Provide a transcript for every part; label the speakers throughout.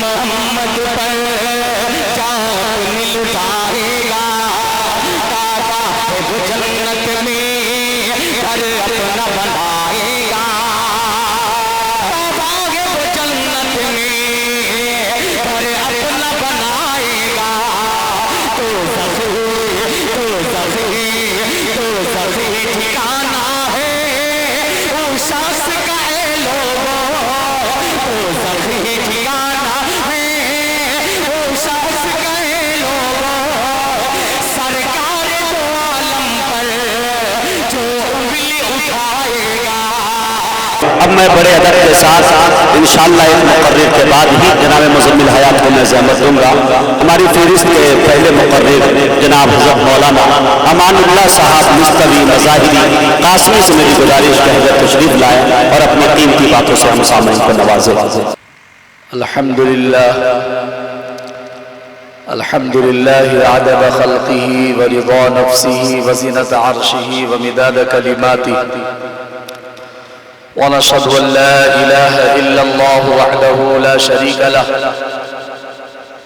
Speaker 1: محمد پر جان لٹائے گا، کعبہ ہے وہ جنت میں گھر اپنا بنائے گا، کعبہ ہے وہ جنت میں گھر اپنا بنائے گا، تو سخی ٹھکانا ہے اس شخص کا اے لوگوں، تو سخی ٹھکانا ہے اس شخص کا اے لوگوں، سرکار دو عالم پر جو انگلی اٹھائے گا۔
Speaker 2: اب میں بڑے ادب کے ساتھ انشاءاللہ ایک مقرر کے بعد ہی جناب مزمل حیات کو میں زحمت دوں گا۔ ہماری فہرست کے پہلے مقرر جناب حضرت مولانا امان اللہ صاحب مستوی مظاہری قاسمی سے میری گزارش کہ حضرت تشریف لائے اور اپنی قیمتی باتوں سے ہم سامعین کو نوازے۔ الحمدللہ عدد خلقہ ورضا نفسہ وزنة عرشہ ومداد کلماتہ، ونشهد أن لا إله إلا الله وحده لا شريك له،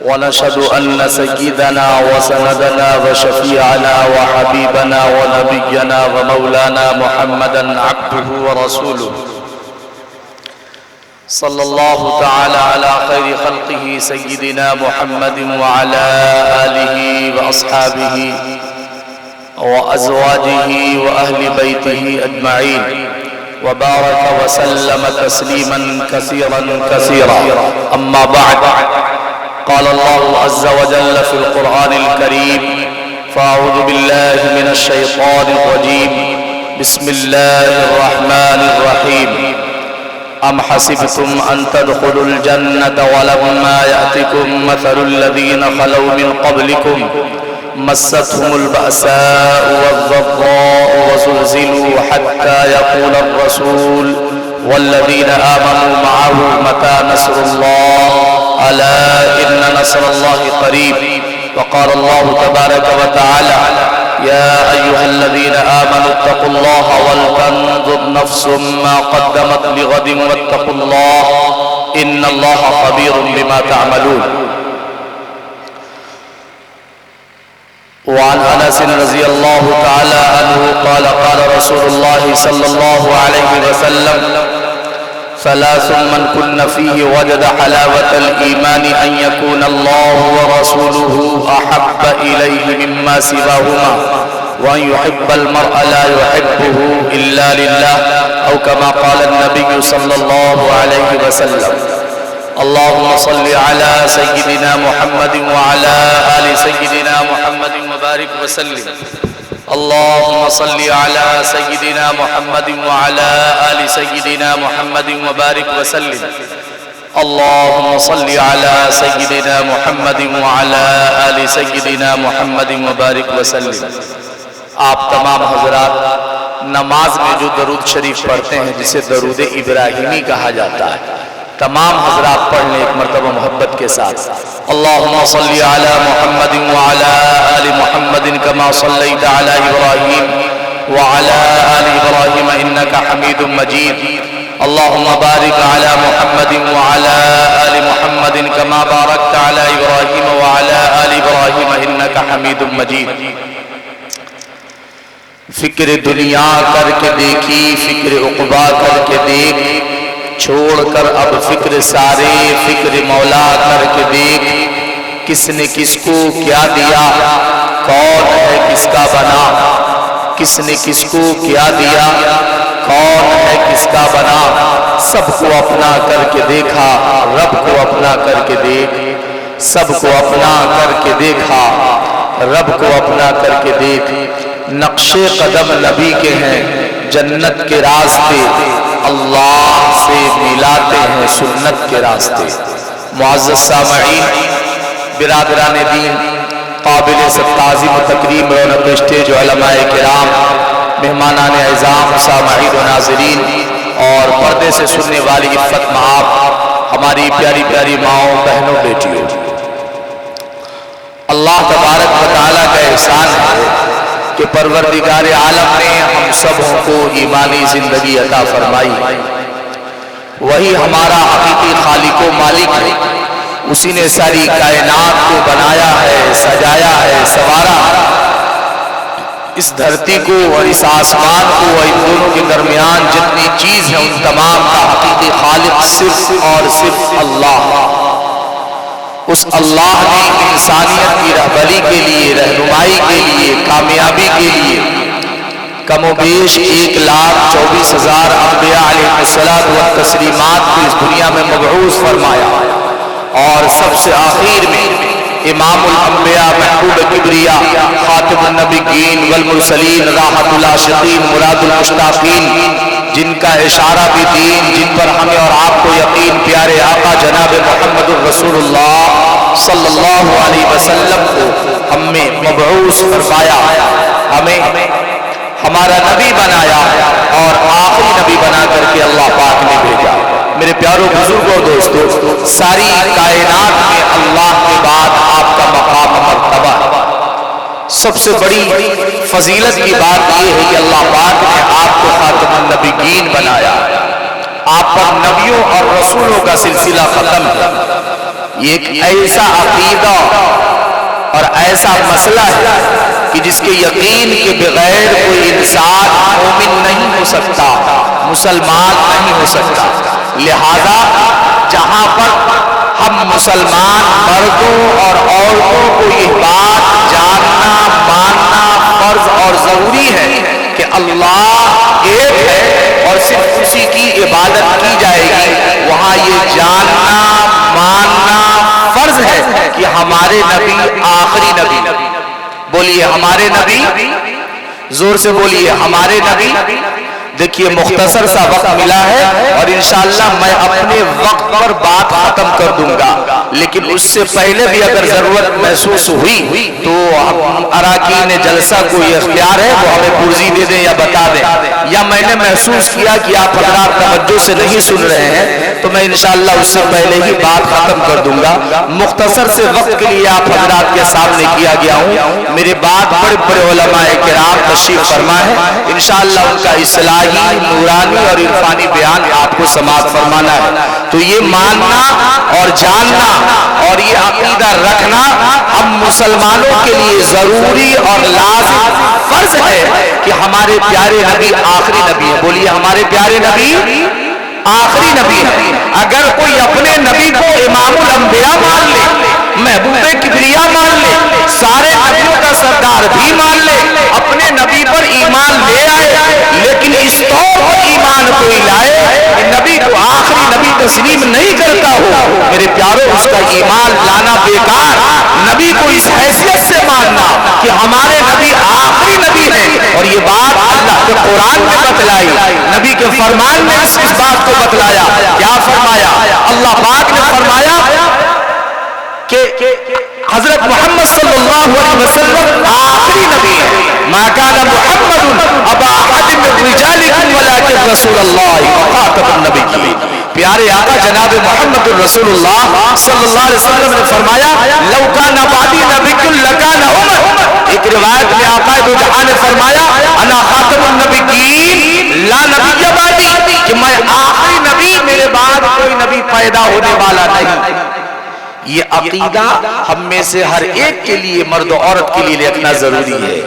Speaker 2: ونشهد أن سيدنا وسندنا وشفيعنا وحبيبنا ونبينا ومولانا محمدا عبده ورسوله، صلى الله تعالى على خير خلقه سيدنا محمد وعلى آله وأصحابه وأزواجه وأهل بيته أجمعين، وبارك وسلم تسليما كثيرا كثيرا، أما بعد، قال الله عز وجل في القرآن الكريم، فأعوذ بالله من الشيطان الرجيم، بسم الله الرحمن الرحيم، أم حسبتم أن تدخلوا الجنة ولما يأتكم مثل الذين خلوا من قبلكم مستهم البأساء والضراء وزلزلوا حتى يقول الرسول والذين آمنوا معه متى نصر الله ألا إن نصر الله قريب، وقال الله تبارك وتعالى يا أيها الذين آمنوا اتقوا الله ولتنظر نفس ما قدمت لغد واتقوا الله إن الله خبير بما تعملون۔ وعن أنس رضي الله تعالى عنه قال قال رسول الله صلى الله عليه وسلم ثلاث من كن فيه وجد حلاوة الإيمان أن يكون الله ورسوله أحب إليه مما سواهما، وأن يحب المرء لا يحبه إلا لله، أو كما قال النبي صلى الله عليه وسلم۔ اللهم صل على سيدنا محمد وعلى آل سيدنا محمد وبارك وسلم۔ اللهم صل على سيدنا محمد وعلى آل سيدنا محمد وبارك وسلم۔ اللهم صل على سيدنا محمد وعلى آل سيدنا محمد وبارك وسلم۔ آپ تمام حضرات نماز میں جو درود شریف پڑھتے ہیں جسے درود ابراہیمی کہا جاتا ہے، تمام حضرات پڑھ لیں ایک مرتبہ محبت کے ساتھ۔ اللہم صلی علی محمد وعلی آل محمد کما صلیت علی ابراہیم وعلی آل ابراہیم انکا حمید مجید۔ اللہم بارک علی محمد وعلی آل محمد کما بارکت علی ابراہیم وعلی آل ابراہیم انکا حمید مجید۔ فکر دنیا کر کے دیکھی، فکر عقبہ کر کے دیکھ، چھوڑ کر اب فکر سارے، فکر مولا کر کے دیکھ، کس نے کس کو کیا دیا، کون ہے کس کا بنا، کس نے کس کو کیا دیا، کون ہے کس کا بنا، سب کو اپنا کر کے دیکھا، رب کو اپنا کر کے دیکھ، سب کو اپنا کر کے دیکھا، رب کو اپنا کر کے دیکھ۔ نقش قدم نبی کے ہیں جنت کے راستے، اللہ سے ملاتے ہیں سنت کے راستے۔ معزز سامعین، برادران دین، قابل تعظیم و تکریم رونق اسٹیج علماء کرام، مہمانان اعظام، سامعین و ناظرین اور پردے سے سننے والی عفت معاف ہماری پیاری پیاری ماؤں، بہنوں، بیٹیوں، اللہ تبارک و تعالیٰ کا احسان ہے کہ پروردگار عالم نے ہم سبوں کو ایمانی زندگی عطا فرمائی۔ وہی ہمارا حقیقی خالق و مالک ہے اسی نے ساری کائنات کو بنایا ہے، سجایا ہے، سنوارا اس دھرتی کو اور اس آسمان کو اور ان دونوں کے درمیان جتنی چیز ہے ان تمام کا حقیقی خالق صرف اور صرف اللہ۔ اس اللہ نے انسانیت کی رہبری کے لیے، رہنمائی کے لیے، کامیابی کے لیے کم و بیش 1,24,000 انبیاء علیہ الصلوۃ والتسلیمات کو اس دنیا میں مبعوث فرمایا، اور سب سے آخر میں امام الانبیاء، محبوب کبریا، خاتم النبیین والمرسلین، راحت العاشقین، مراد المشتاقین، جن کا اشارہ بھی دین، جن پر ہمیں اور آپ کو یقین، پیارے آقا جناب محمد الرسول اللہ صلی اللہ علیہ وسلم کو ہم میں مبعوث فرمایا، ہمیں ہمارا نبی بنایا اور آخری نبی بنا کر کے اللہ پاک نے بھیجا۔ میرے پیاروں بزرگوں دوستو، ساری کائنات میں اللہ کے بعد آپ کا مقام مرتبہ ہے۔ سب سے بڑی فضیلت کی بات یہ ہے کہ اللہ پاک نے آپ کو خاتم النبیین بنایا، آپ پر نبیوں اور رسولوں کا سلسلہ ختم ہے۔ یہ ایک ایسا عقیدہ اور ایسا مسئلہ ہے کہ جس کے یقین کے بغیر کوئی انسان مومن نہیں ہو سکتا، مسلمان نہیں ہو سکتا۔ لہذا جہاں پر ہم مسلمان مردوں اور عورتوں کو یہ بات جاننا، ماننا فرض اور ضروری ہے کہ اللہ ایک ہے اور صرف اسی کی عبادت کی جائے گی، وہاں یہ جاننا، ماننا فرض ہے کہ ہمارے نبی آخری نبی، بولیے ہمارے نبی، زور سے بولیے ہمارے نبی۔ دیکھیے مختصر سا وقت ملا ہے اور انشاءاللہ میں اپنے وقت پر بات ختم کر دوں گا، لیکن اس سے پہلے بھی اگر ضرورت محسوس ہوئی تو اراکین جلسہ کو یہ اختیار ہے وہ ہمیں پرزی دے دیں یا بتا دیں، یا میں نے محسوس کیا کہ آپ حضرات توجہ سے نہیں سن رہے ہیں تو میں انشاءاللہ اس سے پہلے ہی بات ختم کر دوں گا۔ مختصر سے وقت کے لیے آپ حضرات کے سامنے کیا گیا ہوں، میرے بعد بڑے بڑے علماء کرام تشریف فرما ہے، انشاءاللہ ان کا اصلاحی، نورانی اور عرفانی بیان آپ کو سماعت فرمانا ہے۔ تو یہ ماننا اور جاننا اور یہ عقیدہ رکھنا ہم مسلمانوں کے لیے ضروری اور لازم فرض ہے کہ ہمارے پیارے نبی آخری نبی ہے۔ بولیے ہمارے پیارے نبی آخری نبی ہے۔ اگر کوئی اپنے نبی کو امام الانبیاء مان لے، محبوب کبریا مان لے، سارے نبیوں کا سردار بھی مان لے، اپنے نبی پر ایمان لے آئے، لیکن اس طور پر ایمان کوئی لائے کہ نبی کو آخری نبی تسلیم نہیں کرتا ہو، میرے پیاروں اس کا ایمان لانا بیکار۔ نبی کو اس حیثیت سے ماننا کہ ہمارے نبی آخری نبی ہیں، اور یہ بات اللہ کے قرآن میں بتلائی، نبی کے فرمان میں اس بات کو بتلایا۔ کیا فرمایا؟ اللہ پاک نے فرمایا کہ حضرت محمد صلی اللہ علیہ وسلم آخری نبی ہے۔ ما کان محمد ابا احد من رجالکم ولکن رسول اللہ وخاتم النبیین۔ پیارے آقا جناب محمد الرسول اللہ صلی اللہ علیہ وسلم نے فرمایا لو کان بعدی نبی لکان عمر۔ ایک روایت میں آقا دو جہاں نے فرمایا انا خاتم النبیین لا نبی بعدی، کہ میں آخری نبی، میرے بعد کوئی نبی پیدا ہونے والا نہیں۔ یہ عقیدہ ہم میں سے ہر ایک کے لیے، مرد و عورت کے لیے رکھنا ضروری ہے۔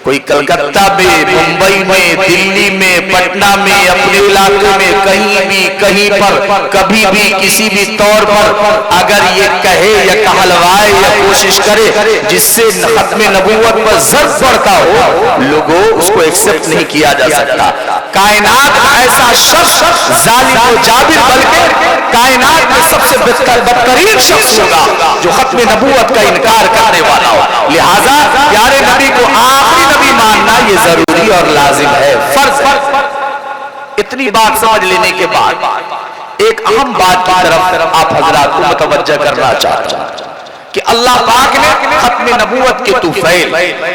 Speaker 2: کوئی کلکتہ میں، ممبئی میں، دلی میں، پٹنہ میں، اپنے علاقے میں کہیں بھی، کہیں پر، کبھی بھی، کسی بھی طور پر اگر یہ کہے یا کہلوائے یا کوشش کرے جس سے ختم نبوت پر ضرب پڑتا ہو، لوگوں اس کو ایکسپٹ نہیں کیا جا سکتا۔ کائنات کا ایسا شخص ظالم و جابر، بلکہ کائنات میں سب سے بدترین شخص ہوگا جو ختم نبوت کا انکار کرنے والا ہو۔ لہذا پیارے نبی کو آخری نبی ماننا یہ ضروری اور لازم ہے، فرض ہے۔ اتنی بات سمجھ لینے کے بعد ایک اہم بات کی طرف آپ حضرات کو متوجہ کرنا چاہتا ہوں کہ اللہ پاک نے ختم نبوت کے طفیل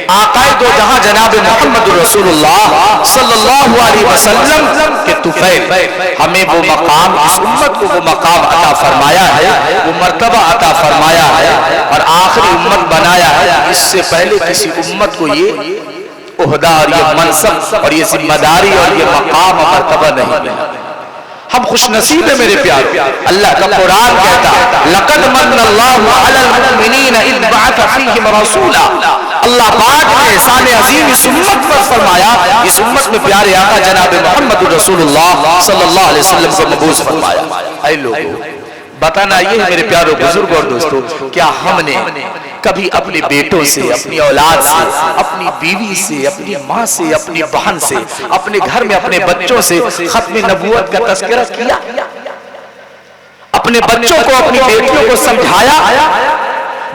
Speaker 2: آقا دو جہاں جناب محمد رسول اللہ صلی اللہ علیہ وسلم کے طفیل ہمیں وہ مقام، اس امت کو وہ مقام عطا فرمایا ہے، وہ مرتبہ عطا فرمایا ہے اور آخری امت بنایا ہے۔ اس سے پہلے کسی امت کو یہ عہدہ اور یہ منصب اور یہ ذمہ داری اور یہ مقام اور مرتبہ نہیں ملا۔ ہم خوش نصیب ہیں میرے پیارو. اللہ کا قرآن کہتا لقد من اللہ علی المؤمنین اذ بعث فیہم رسولا. اللہ پاک نے احسان عظیم اس امت پر فرمایا, اس امت میں پیارے آقا جناب محمد رسول اللہ صلی اللہ علیہ وسلم کو مبعوث فرمایا. اے لوگوں بتانا یہ ہے میرے پیارو بزرگ اور دوستو, کیا ہم نے کبھی اپنے بیٹوں سے, اپنی اولاد سے, اپنی بیوی سے, اپنی ماں سے, اپنی بہن سے, اپنے گھر میں اپنے بچوں سے ختم نبوت کا تذکرہ کیا؟ اپنے بچوں کو, اپنی بیٹیوں کو سمجھایا؟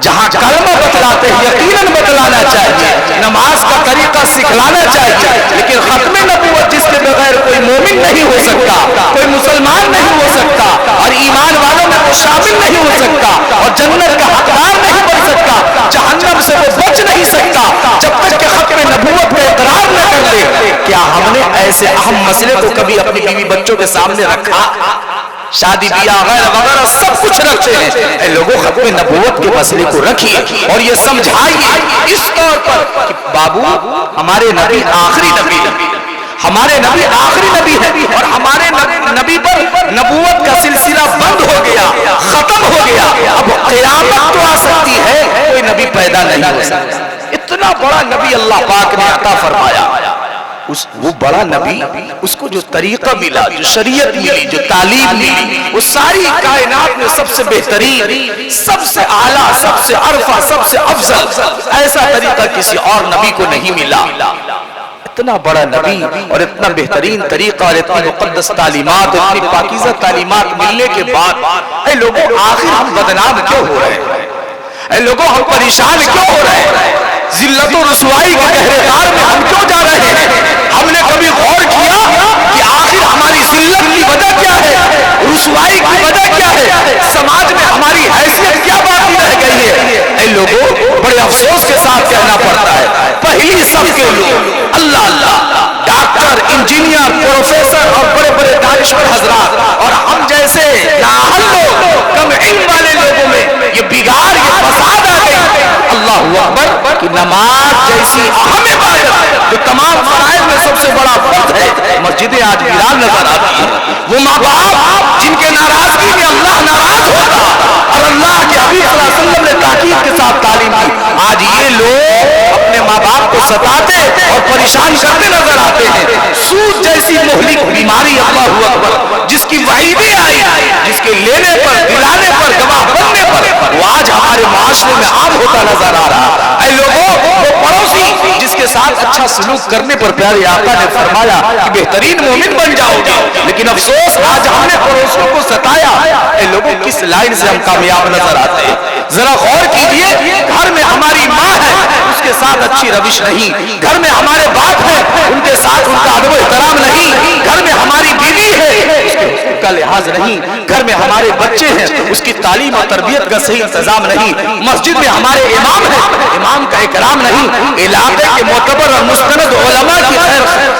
Speaker 2: جہاں کلمہ بتلاتے ہیں یقیناً بتلانا چاہیے, نماز کا طریقہ سکھلانا چاہیے, لیکن ختم نبوت جس کے بغیر کوئی مومن نہیں ہو سکتا, کوئی مسلمان نہیں ہو سکتا, اور ایمان والوں میں وہ شامل نہیں ہو سکتا, اور جنت کا حقدار نہیں بن سکتا, جہنم سے وہ بچ نہیں سکتا جب تک کہ ختم نبوت کا اقرار نہ کر لے. کیا ہم نے ایسے اہم مسئلے کو کبھی اپنی بیوی بچوں کے سامنے رکھا؟ شادی بیاہ وغیرہ وغیرہ سب کچھ رکھتے ہیں. اے لوگوں ختم نبوت کے مسئلے کو رکھیے اور یہ سمجھائیے اس طور پر کہ بابو ہمارے نبی آخری نبی ہے, ہمارے نبی آخری نبی ہے, اور ہمارے نبی پر نبوت کا سلسلہ بند ہو گیا, ختم ہو گیا. اب قیامت تو آ سکتی ہے, کوئی نبی پیدا نہیں ہو سکتا. اتنا بڑا نبی اللہ پاک نے عطا فرمایا. وہ بڑا نبی, اس کو جو طریقہ ملا, جو شریعت ملی, جو تعلیم ملی, وہ ساری کائنات میں سب سے بہترین, سب سے اعلیٰ, سب سے عرفہ, سب سے افضل, ایسا طریقہ کسی اور نبی کو نہیں ملا. اتنا بڑا نبی اور اتنا بہترین طریقہ اور اتنی مقدس تعلیمات, اتنی پاکیزہ تعلیمات ملنے کے بعد اے لوگوں آخر ہم بدنام کیوں ہو رہے ہیں؟ اے لوگوں ہم پریشان کیوں ہو رہے ہیں؟ ذلت و رسوائی کے گہرے غار میں ہم کیوں جا رہے ہیں؟ ہم نے کبھی غور کیا کہ آخر ہماری ذلت کی وجہ کیا ہے, رسوائی کی وجہ کیا ہے, سماج میں ہماری حیثیت کیا باقی رہ گئی ہے؟ اے لوگوں بڑے افسوس کے ساتھ کہنا پڑتا ہے, پہلی سب کے لوگ اللہ اللہ ڈاکٹر, انجینئر, پروفیسر اور بڑے بڑے دانشور حضرات, اور ہم جیسے نااہل لوگ, کم علم والے لوگوں میں یہ بگاڑ, یہ فساد آ گئی. اللہ اکبر کہ نماز جیسی اہم عبادت جو تمام فرائض میں سب سے بڑا فرض ہے, مسجدیں آج ویران نظر آتی ہیں. وہ ماں باپ جن کے ناراضگی میں اللہ ناراض ہوتا اور اللہ کے حبیب صلی اللہ علیہ وسلم نے تاکید کے ساتھ تعلیم دی, آج یہ لوگ اپنے ماں باپ کو ستاتے اور پریشان کرتے نظر آتے ہیں. سود جیسی مہلک بیماری, اللہ اکبر, جس کی وعیدیں آئی, جس کے لینے پر, دلانے پر, گواہ بننے پر وہ آج ہمارے معاشرے میں عام ہوتا نظر آ رہا. اے لوگوں وہ پڑوسی جس کے ساتھ اچھا سلوک کرنے پر پیارے آقا نے فرمایا کہ بہترین مومن بن جاؤ گے, لیکن افسوس آج ہم نے پڑوسیوں کو ستایا. اے لوگوں کس لائن سے ہم کامیاب نظر آتے ہیں؟ ذرا غور کیجئے, گھر میں ہماری ماں ہے, اس کے ساتھ اچھی روش نہیں, گھر میں ہمارے باپ ہیں, ان کے ساتھ ان کا ادب و احترام نہیں, گھر میں ہماری بیوی ہے, اس کے حقوق کا لحاظ نہیں, گھر میں ہمارے بچے ہیں, اس کی تعلیم اور تربیت کا صحیح انتظام نہیں, مسجد میں ہمارے امام ہیں, امام کا اکرام نہیں, علاقے کے معتبر اور مستند علماء کی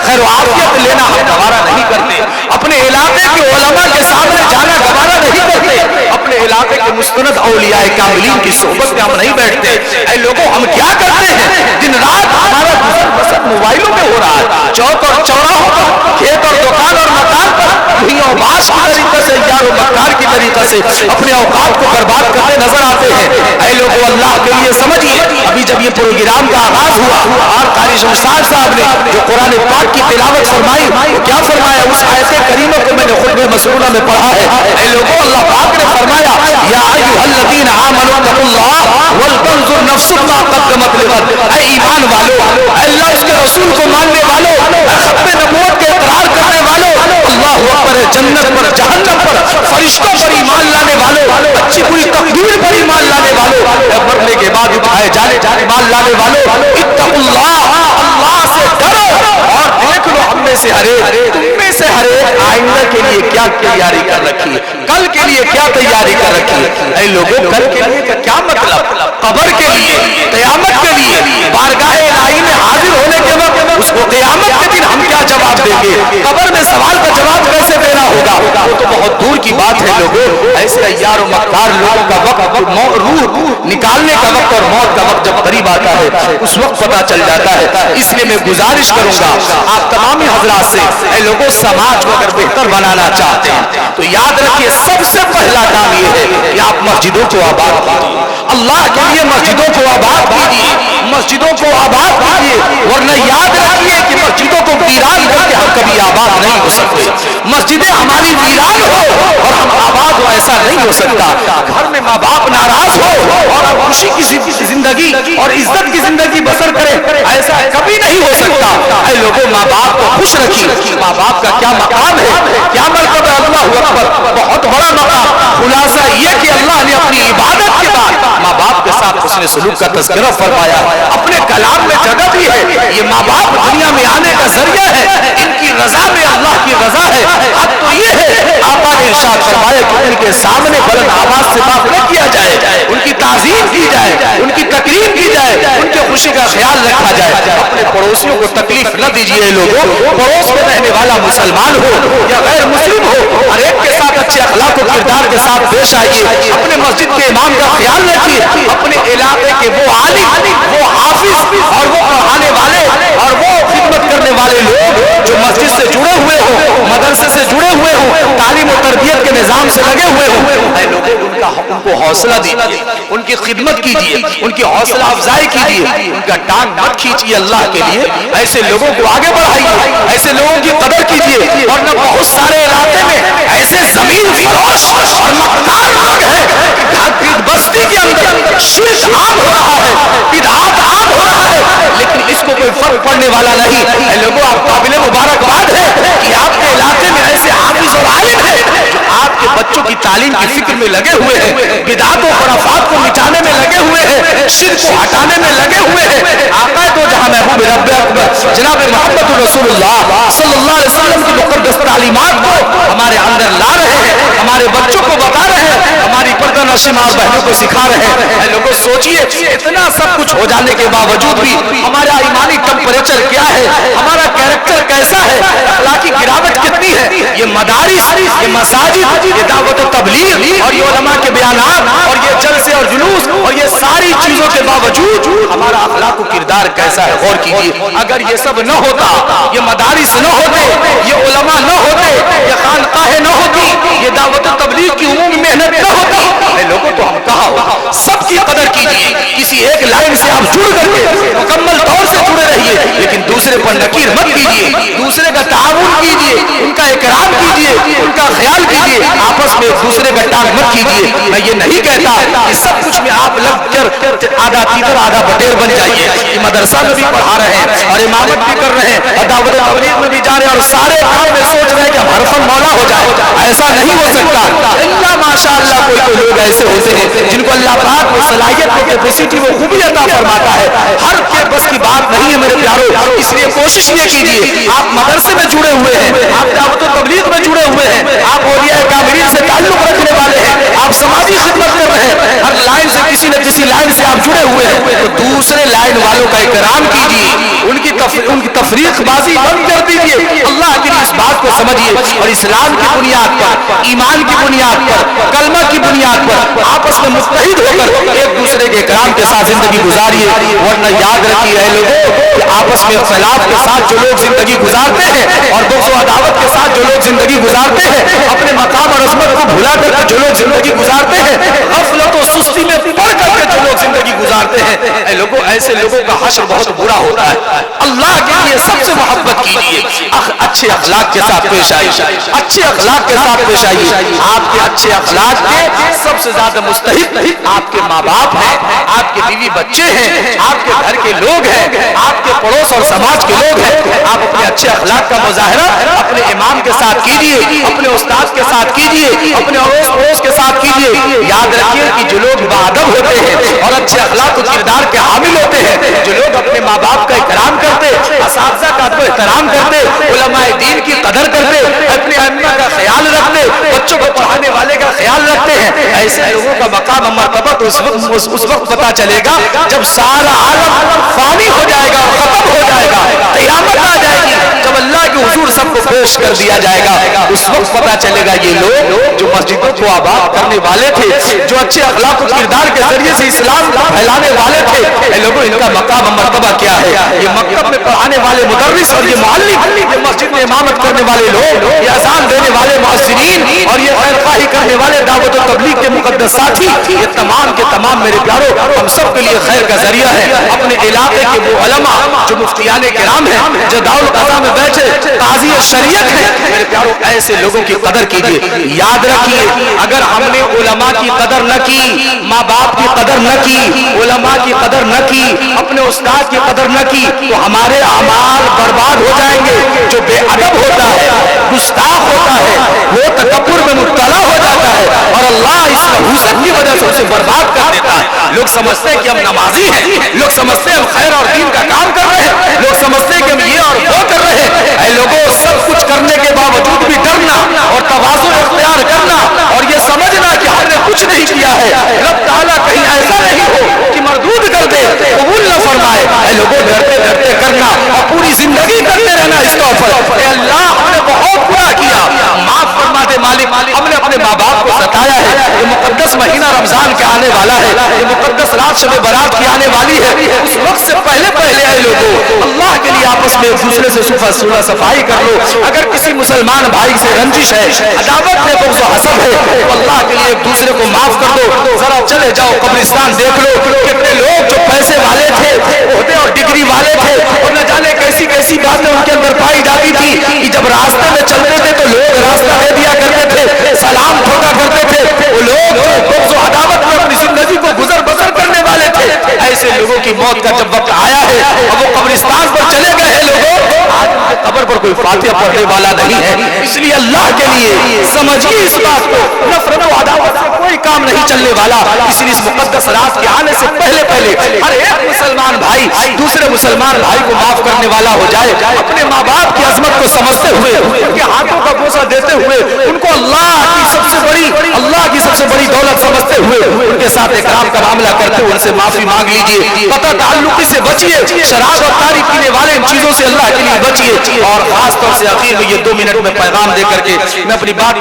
Speaker 2: خیر و عافیت لینا ہم گوارا نہیں کرتے, اپنے علاقے کے علماء کے سامنے جانا گوارا نہیں کرتے, اپنے علاقے کے مستند اولیاء کاملین کی صحبت میں ہم نہیں بیٹھتے. اے لوگوں ہم کیا کرتے ہیں؟ دن رات ہمارا گزر بسر موبائلوں میں ہو رہا ہے, چوک اور چوراہوں پر, کھیت اور دکان اور مکان پر بھیوں باش کی طریقے سے, یار و مکار کی طریقے سے اپنے اوقات کو برباد کرتے نظر آتے ہیں. اے لوگوں اللہ کے لیے سمجھیے, ابھی جب یہ پروگرام کا آغاز ہوا اور قاری شمشاد صاحب نے جو قرآن پاک کی تلاوت فرمائی, وہ کیا فرمایا؟ اس آیت کریمہ کو میں نے خطبہ مسعودہ میں پڑھا ہے. اے لوگوں اللہ پاک نے فرمایا یا ایھا الذین آمنوا اتقوا اللہ ولتنظر نفس ما قدمت لغد. اے ایمان والو, اے اللہ اس کے رسول کو ماننے والو, اے ختم نبوت کے اقرار کرنے والو, اللہ اکبر, جنت پر, جہنم پر, فرشتوں پر ایمان لانے والو, اچھی بری تقدیر پر ایمان لانے والو, مرنے کے بعد اٹھائے جانے ایمان لانے والو, اتقوا اللہ, اللہ سے ڈرو اور دیکھ لو ہم میں سے ہر ایک, تم میں سے ہر ایک آئندہ کے لیے کیا تیاری کر رکھی ہے, کل کے لیے کیا تیاری کر رکھی ہے. اے لوگوں کل کے لیے کا کیا مطلب؟ قبر کے لیے, قیامت کے لیے, بارگاہ الہی میں حاضر ہونے کے وقت اس کو قیامت کے دن ہم کیا جواب دیں گے؟ قبر میں سوال کا جواب کیسے دینا ہوگا؟ وہ تو بہت دور کی بات ہے. لوگوں ایسے ایار و مکار گناہگار لوگوں کا وقت، روح نکالنے کا وقت اور موت کا وقت جب قریب آتا ہے اس وقت پتہ چل جاتا ہے۔ اس لیے میں گزارش کروں گا آپ تمام حضرات سے، اے لوگوں سماج کو اگر بہتر بنانا چاہتے ہیں تو یاد رکھیے سب سے پہلا کام یہ ہے کہ آپ مسجدوں کو آباد کیجیے، اللہ کے لیے مسجدوں کو آباد کیجیے، مسجدوں کو آباد کیجیے، ورنہ یاد رکھیے کہ مسجدوں کو ویران کر کے ہم کبھی آباد نہیں ہو سکتے۔ مسجدیں ہماری ویران ہو اور ہم آباد ہو ایسا نہیں ہو سکتا۔ گھر میں ماں باپ ناراض ہو اور ہم خوشی کی زندگی اور عزت کی زندگی بسر کریں ایسا کبھی نہیں ہو سکتا۔ اے لوگوں ماں باپ کو خوش رکھیے، ماں باپ کا کیا مقام ہے، کیا مرتبہ، اللہ اکبر، بہت بڑا مقام۔ خلاصہ یہ کہ اللہ نے اپنی عبادت کے بعد ماں باپ کے ساتھ حسن سلوک کا تذکرہ فرمایا، اپنے کلام میں جگہ بھی ہے۔ یہ ماں باپ دنیا میں آنے کا ذریعہ ہے، ان کی رضا میں اللہ کی رضا ہے۔ اب تو یہ ہے آقا نے ارشاد فرمایا کہ ان کے سامنے بلند آواز سے بات نہ کیا جائے، ان کی تعظیم کی جائے، ان کی تکریم کی جائے، ان کے خوشی کا خیال رکھا جائے۔ اپنے پڑوسیوں کو تکلیف نہ دیجیے لوگوں، پڑوس میں رہنے والا مسلمان ہو یا غیر مسلم ہو، ہر ایک کے ساتھ اچھے اخلاق و کردار کے ساتھ پیش آئیے، اپنے مسجد کے امام کا خیال رکھیے، اپنے علاقے کے وہ عالم، وہ حافظ اور وہ پڑھانے والے اور وہ خدمت کرنے والے لوگ جو مسجد سے جڑے ہوئے ہوں، مدرسے سے جڑے ہوئے ہوں، تعلیم و تربیت کے نظام سے لگے ہوئے ہوں، اے لوگوں ان کو حوصلہ دیجیے، ان کی خدمت کیجیے، ان کی حوصلہ افزائی کیجیے، ان کا ٹانگ مت کھینچیے اللہ کے لیے۔ ایسے لوگوں کو آگے بڑھائیے، ایسے لوگوں کی قدر کیجیے، ورنہ بہت سارے علاقے میں ایسے زمین فروش اور مکار لوگ ہیں کہ بستی کے اندر شرک عام ہو رہا ہے، بدعات عام ہو رہا ہے، لیکن اس کو کوئی فرق پڑنے والا نہیں۔ اے لوگوں آپ قابل مبارکباد ہے کہ آپ کے علاقے میں ایسے حافظ اور عالم ہیں جو آپ کے بچوں کی تعلیم کی فکر میں لگے ہوئے ہیں، بدعات و خرافات کو مٹانے میں لگے ہوئے ہیں، شرک کو ہٹانے میں لگے ہوئے ہیں۔ آقا تو جہاں محبوب رب اکبر جناب محمد رسول اللہ صلی اللہ علیہ وسلم کی مقدس تعلیمات کو ہمارے اندر لا رہے ہیں، ہمارے بچوں کو بتا رہے ہیں، ہماری پردہ نشین ماں بہنوں کو سکھا رہے ہیں۔ اے لوگوں سوچئے اتنا سب کچھ ہو جانے کے باوجود بھی ہمارا ایمانی ٹمپریچر کیا ہے، ہمارا کیریکٹر کیسا ہے، اخلاقی گراوٹ کتنی ہے۔ یہ مدارس، یہ مساجد، یہ دعوت و تبلیغ اور یہ علماء کے بیانات اور یہ جلسے اور جلوس اور یہ ساری چیزوں کے باوجود ہمارا اخلاق و کردار کیسا ہے، غور کیجیے۔ اگر یہ سب نہ ہوتا، یہ مدارس نہ ہوتے، یہ علماء نہ ہوتے، یہ خانقاہیں نہ ہوتی، یہ دعوت و تبلیغ کی عمومی محنت نہ ہوتی، اے لوگوں تو ہم کہاں ہو۔ سب کی قدر کیجیے، کسی ایک لائن سے آپ جڑ کر کے مکمل طور سے جڑے رہیے، لیکن دوسرے پر نکیر مت کیجیے، دوسرے کا تعاون کیجیے، ان کا اکرام کیجیے، ان کا خیال کیجیے، آپس میں ایک دوسرے کا ٹانگ مت کیجیے۔ میں یہ نہیں کہتا کہ سب کچھ میں آپ لگ کر آدھا تیتر آدھا بٹیر بن جائیے، کہ مدرسہ میں بھی پڑھا رہے ہیں اور امامت بھی کر رہے ہیں اور دعوت تبلیغ میں بھی جا رہے ہیں اور سارے کام میں سوچ رہے ہیں کہ ہم حرفن مولا ہو جائے، ایسا نہیں ہو سکتا۔ اللہ ماشاء اللہ کوئی لوگ ایسے ہوتے ہیں جن کو اللہ پاک وہ صلاحیت کو کیپیسٹی وہ خوبی عطا فرماتا ہے، ہر کے بس کی بات نہیں ہے میرے پیارو۔ اس لیے کوشش یہ کیجیے، آپ مدرسے میں جڑے ہوئے ہیں، آپ دعوت و تبلیغ میں جڑے ہوئے ہیں، آپ اولیاء کاملین سے تعلق رکھنے والے ہیں، آپ سماجی خدمت کر رہے ہیں، ہر لائن سے کسی نہ کسی لائن سے آپ جڑے ہوئے ہیں، تو دوسرے لائن والوں کا اکرام کیجیے، ان کی تفریق بازی بند کر دیجیے۔ اللہ کے لیے اس بات کو سمجھیے اور اسلام کی بنیاد پر، ایمان کی بنیاد پر، کلمہ کی بنیاد پر آپس میں متحد ہو کر ایک دوسرے کے اکرام کے ساتھ زندگی گزاریے، ورنہ یاد رکھیے اے لوگوں کہ آپس میں اختلاف کے ساتھ جو لوگ زندگی گزارتے ہیں اور بغض و عداوت کے ساتھ جو لوگ زندگی گزارتے ہیں، اپنے مقام اور عظمت کو بھلا کر کے جو لوگ زندگی گزارتے ہیں، غفلت و سستی میں پڑ کر کے جو لوگ زندگی گزارتے ہیں، اے لوگوں ایسے لوگوں کا حشر بہت برا ہوتا ہے۔ اللہ کے لیے سب سے محبت کیجیے، اچھے اخلاق کے ساتھ پیش آئیے، اچھے اخلاق کے ساتھ پیش آئیے۔ آپ کے اچھے اخلاق کے سب سے زیادہ مستحق آپ کے ماں باپ ہیں، آپ کے بیوی بچے ہیں، آپ کے گھر کے لوگ ہیں، آپ کے پڑوس اور سماج کے لوگ ہیں۔ آپ اپنے اچھے اخلاق کا مظاہرہ اپنے امام کے ساتھ کیجیے، اپنے استاد کے ساتھ کیجیے، اپنے اڑوس پڑوس کے ساتھ کیجیے۔ یاد رکھیے کہ جو لوگ باادب ہوتے ہیں اور اچھے اخلاق و کردار کے حامل ہوتے ہیں، جو لوگ اپنے ماں باپ کا احترام کرتے، اساتذہ کا احترام کرتے، علماء دین کی قدر کرتے، اپنے ائمہ کا خیال رکھتے، بچوں کو پڑھانے والے کا خیال رکھتے ہیں، ایسے لوگوں کا مقام مرتبہ تو اس وقت پتا چلے گا جب سارا عالم فانی ہو جائے گا اور ختم ہو جائے گا، قیامت آ جائے گی، جب اللہ کے حضور سب کو پیش کر دیا جائے گا. اس وقت پتا چلے گا یہ لوگ جو مسجدوں کو آباد کرنے والے تھے, جو اچھے اخلاق و کردار کے ذریعے سے اسلام پھیلانے والے تھے, اے لوگوں ان کا مقام و مرتبہ کیا ہے. یہ مکتب میں پڑھانے والے مدرس اور یہ معلم, یہ مسجد میں امامت کرنے والے لوگ, یہ اذان دینے والے مؤذنین اور یہ خیر خواہی کرنے والے دعوت و تبلیغ کے مقدس ساتھی, یہ تمام کے تمام میرے پیاروں ہم سب کے لیے خیر کا ذریعہ ہے. اپنے علاقے کے وہ علماء جو مفتیان کرام ہیں, جو دارالقضا میں بیٹھے قاضی شریعت ہیں, میرے پیاروں ایسے لوگوں کی قدر کیجیے. یاد رکھیے اگر ہم نے علماء کی قدر نہ کی, ماں باپ کی قدر نہ کی, علماء کی قدر نہ کی, اپنے استاد کی قدر نہ کی, تو ہمارے اعمال برباد ہو جائیں گے. جو بے ادب ہوتا ہے, گستاخ ہوتا ہے, وہ تکبر میں مبتلا ہو جاتا ہے اور اللہ اس نحوست کی وجہ سے اسے برباد کر دیتا ہے. لوگ سمجھتے ہیں کہ ہم نمازی ہیں, لوگ سمجھتے ہیں ہم خیر اور دین کا کام کر رہے ہیں, لوگ سمجھتے ہیں کہ ہم یہ اور وہ کر رہے ہیں. اے لوگوں, سب کچھ کرنے کے باوجود بھی ڈرنا اور تواضع اختیار کرنا اور یہ سمجھنا کہ ہم نے کچھ نہیں کیا ہے, رب تعالیٰ کہیں ایسا نہیں ہو کہ مردود کر دے, قبول نہ فرمائے. اے لوگوں, ڈرتے ڈرتے کرنا اور پوری زندگی کرتے رہنا اس طور پر. اے اللہ, ہم نے بہت برا کیا, معاف فرما دے مالک. ہم نے اپنے ماں باپ کو ستایا ہے. یہ مقدس مہینہ رمضان کے آنے والا ہے, یہ مقدس رات شب برات کی آنے والی ہے. اس وقت سے پہلے اے لوگوں, اللہ کے لیے آپس میں ایک دوسرے سے صلح صفائی کر لو. اگر کسی مسلمان بھائی سے رنجش ہے, عداوت ہے, بغض و حسد ہے, تو اللہ کے لیے ایک دوسرے کو معاف کر دو. ذرا چلے جاؤ قبرستان دیکھ لو, کتنے لوگ جو پیسے والے تھے, عہدے اور ڈگری والے تھے, اور نہ جانے کیسی کیسی باتیں ان کے اندر پائی جاتی تھی کہ جب راستے میں چلتے تھے تو لوگ راستہ دے دیا کرتے تھے, سلام ٹھوکا کرتے تھے. وہ لوگ بغض و عداوت میں اپنی زندگی کو گزر بسر کرنے والے تھے. ایسے لوگوں کی موت کا جب وقت آیا ہے اور وہ قبرستان پر چلے گئے ہیں لوگوں, آج ان کے قبر پر کوئی فاتحہ پڑھنے والا نہیں ہے. اس لیے اللہ کے لیے سمجھیے اس بات کو, نفرت و عداوت سے کوئی کام نہیں چلنے والا. اس لیے اس مقدس رات کے آنے سے پہلے ہر ایک مسلمان بھائی دوسرے مسلمان بھائی کو معاف کرنے والا ہو جائے. اپنے ماں باپ کی عظمت کو سمجھتے ہوئے, ان کے ہاتھوں کا بوسہ دیتے ہوئے, ان کو اللہ کی سب سے بڑی دولت سمجھتے ہوئے ان کے ساتھ اکرام کا معاملہ کرتے ہوئے ان سے معافی مانگ لیجیے. قطع تعلقی سے بچیے, شراب اور تاریخ پینے والے ان چیزوں سے اللہ کے لیے بچیے. اور خاص طور سے اخیر میں یہ 2 منٹ میں پیغام دے کر کے میں اپنی بات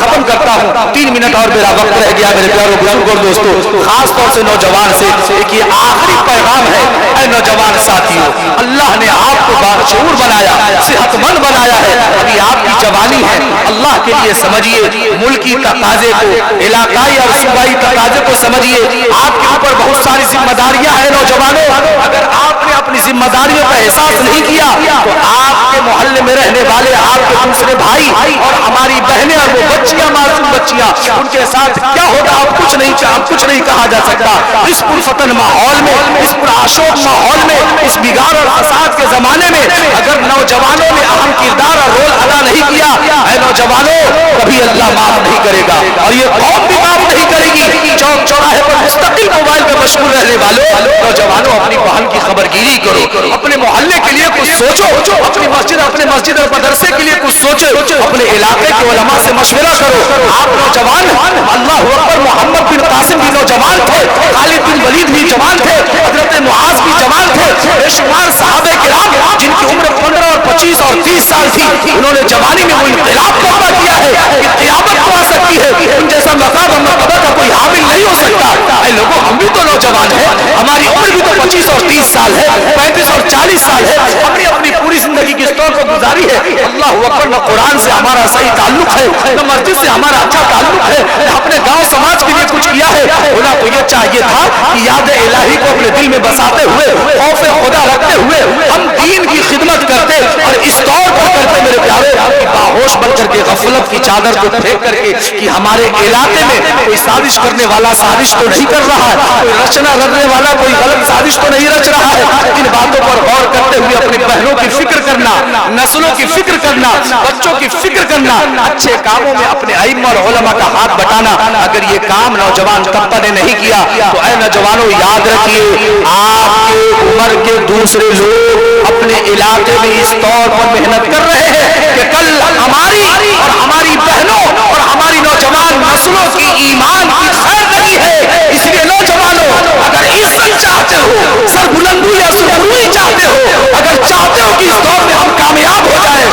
Speaker 2: ختم کرتا ہوں. 3 منٹ اور میرا وقت رہ گیا میرے پیاروں بزرگوں دوستوں. خاص طور سے نوجوان سے ایک یہ آخری پیغام ہے. اے نوجوان ساتھیوں, اللہ نے آپ کو باشعور بنایا, صحت مند بنایا ہے. ابھی آپ کی جوانی ہے, اللہ کے لیے سمجھیے, ملکی تقاضے کو, علاقائی اور صوبائی تقاضے کو سمجھیے. آپ کے اوپر بہت ساری ذمہ داریاں ہیں نوجوانوں. اگر آپ نے اپنی ذمہ داریوں کا احساس نہیں کیا تو آپ کے محلے میں رہنے والے آپ کے دوسرے بھائی اور ہماری بہنیں اور وہ بچیاں, معصوم بچیاں, ان کے ساتھ کیا ہوگا آپ کچھ نہیں کہا جا سکتا. اس پرفتن ماحول میں, اس پرآشوب ماحول میں, اس بگاڑ اور فساد کے زمانے میں اگر نوجوانوں نے اہم کردار اور رول ادا نہیں کیا, اے نوجوانوں, کبھی اللہ معاف نہیں کرے گا اور یہ قوم بھی معاف نہیں کرے گی. چوک چوراہے پر مستقل موبائل پہ مشغول رہنے والوں نوجوانوں, اپنی بہن کی خبرگیری کرو, اپنے محلے کے لیے کچھ سوچو, اپنی مسجد اور مدرسے کے لیے کچھ سوچو, اپنے علاقے کے علماء سے مشورہ کرو. آپ نوجوان, اللہ اکبر, محمد بن قاسم بھی نوجوان تھے, خالد بن ولید بھی جوان تھے, حضرت معاذ بھی جوان تھے, بے شمار صحابہ کرام جن کی عمر 15 اور 25 اور 30 سال تھی, انہوں نے جوانی میں وہ انقلاب کرنا کیا ہے کہ قیامت کو آ سکتی ہے. ان جیسا مقام اور مرتبہ کا کوئی حامل نہیں ہو سکتا. اے لوگوں, ہم بھی تو نوجوان ہیں, ہماری عمر بھی تو 25 اور 30 سال ہے, 35 اور 40 سال ہے. ہم نے اپنی پوری زندگی کس طور پر گزاری ہے. اللہ اکبر, نہ قرآن سے ہمارا صحیح تعلق ہے, نہ مسجد سے ہمارا اچھا تعلق ہے, نہ اپنے گاؤں سماج کے لیے کچھ کیا ہے. ہونا تو یہ چاہیے تھا کہ یاد الہی کو اپنے دل میں بساتے ہوئے, خوف خدا رکھتے ہوئے ہم دین کی خدمت کرتے اور اس طور پر کرتے میرے پیارے, باہوش بن کر کے غفلت کی چادر کو پھینک کر کے کہ ہمارے علاقے میں کوئی سازش کرنے والا سازش تو نہیں کر رہا ہے, کوئی رچنا رچنے والا کوئی غلط سازش تو نہیں رچ رہا ہے. ان باتوں پر غور کرتے ہوئے اپنی بہنوں کی فکر کرنا, نسلوں کی فکر کرنا, بچوں کی فکر کرنا, اچھے کاموں میں اپنے ائمہ اور علماء کا ہاتھ بٹانا. اگر یہ کام نوجوان طبقہ نے نہیں کیا تو اے نوجوانوں, یاد رکھیے, آپ کے عمر کے دوسرے لوگ اپنے علاقے میں اس طور پر محنت کر رہے ہیں کہ کل ہماری اور ہماری بہنوں اور ہماری نوجوان نسلوں کی ایمان کی خیر نہیں ہے. اس لیے نوجوانوں, اگر عزت چاہتے ہو, سربلندی یا سربلندی چاہتے ہو, اگر چاہتے ہو کہ اس دور میں ہم کامیاب ہو جائیں,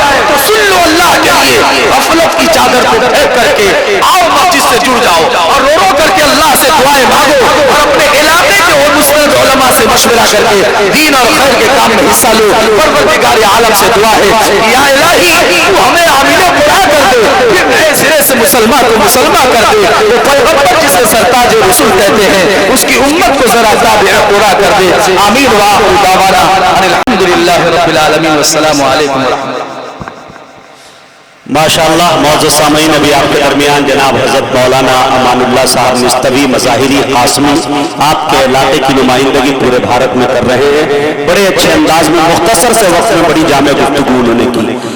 Speaker 2: کر کے دین اور خیر کے کام میں حصہ لو. پروردگار عالم سے دعا ہے یا الہی تو ہمیں عاملوں پورا کر دے, پھر نئے سرے سے مسلمان کو مسلمان کر دے. وہ پیغمبر جسے سرتاج رسول کہتے ہیں اس کی امت کو ذرا تابع پورا کر دے. آمین وآخر دعوانا ان الحمدللہ رب العالمین والسلام علیکم ورحمۃ اللہ.
Speaker 3: ماشاءاللہ. معزز سامعین, ابھی آپ کے درمیان جناب حضرت مولانا امان اللہ صاحب مستوی مظاہری قاسمی آپ کے علاقے کی نمائندگی پورے بھارت میں کر رہے ہیں. بڑے اچھے انداز میں مختصر سے وقت میں بڑی جامع گفتگو انہوں نے کی.